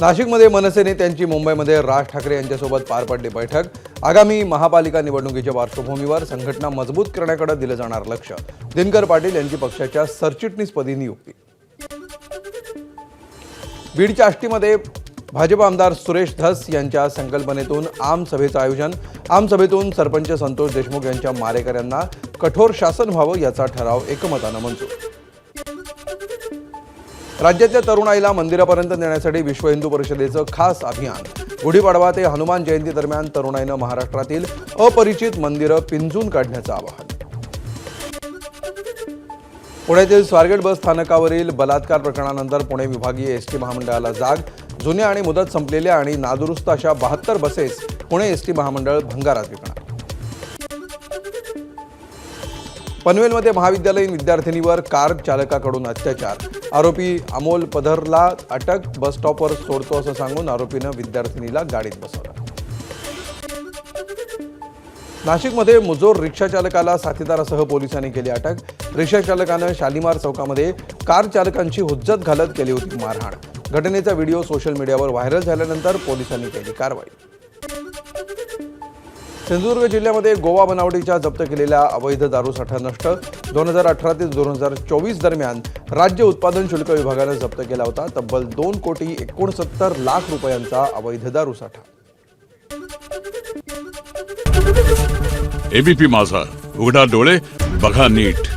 नाशिकमध्ये मनसे नेत्यांची मुंबईमध्ये राज ठाकरे यांच्यासोबत पार पडली बैठक। आगामी महापालिका निवडणुकीच्या पार्श्वभूमीवर संघटना मजबूत करण्याकडे दिलं जाणार लक्ष। दिनकर पाटील यांची पक्षाच्या सरचिटणीसपदी नियुक्ती। बीडच्या आष्टीमध्ये भाजप आमदार सुरेश धस यांच्या संकल्पनेतून आम सभेचं आयोजन। आम सभेतून सरपंच संतोष देशमुख यांच्या मारेकऱ्यांना कठोर शासन व्हावं याचा ठराव एकमतानं मंजूर। राज्यातल्या तरुणाईला मंदिरापर्यंत नेण्यासाठी विश्व हिंदू परिषदेचं खास अभियान। गुढीपाडवा ते हनुमान जयंती दरम्यान तरुणाईनं महाराष्ट्रातील अपरिचित मंदिरं पिंजून काढण्याचं आवाहन। पुण्यातील स्वारगेट बस स्थानकावरील बलात्कार प्रकरणानंतर पुणे विभागीय एसटी महामंडळाला जाग। जुन्या आणि मुदत संपलेल्या आणि नादुरुस्त अशा 72 बसेस पुणे एसटी महामंडळ भंगारात विकणार। पनवेलमध्ये महाविद्यालयीन विद्यार्थिनीवर कार चालकाकडून अत्याचार। आरोपी अमोल पधरला अटक। बस स्टॉपवर सोडतो असं सांगून आरोपीनं विद्यार्थिनीला गाडीत बसवलं। नाशिकमध्ये मुजोर रिक्षा चालकाला साथीदारासह पोलिसांनी केली अटक। रिक्षा चालकानं शालिमार चौकामध्ये कार चालकांची हुज्जत घालत केली होती मारहाण। घटनेचा व्हिडिओ सोशल मीडियावर व्हायरल झाल्यानंतर पोलिसांनी केली कारवाई। सिंधुदुर्ग जिल्ह्यामध्ये गोवा बनावटीच्या जप्त केलेल्या अवैध दारूसाठा नष्ट। 2018 ते 2024 दरम्यान राज्य उत्पादन शुल्क विभागानं जप्त केला होता तब्बल 2,69,00,00,000 रुपयांचा अवैध दारूसाठा। एबीपी माझा, उघडा डोळे बघा नीट।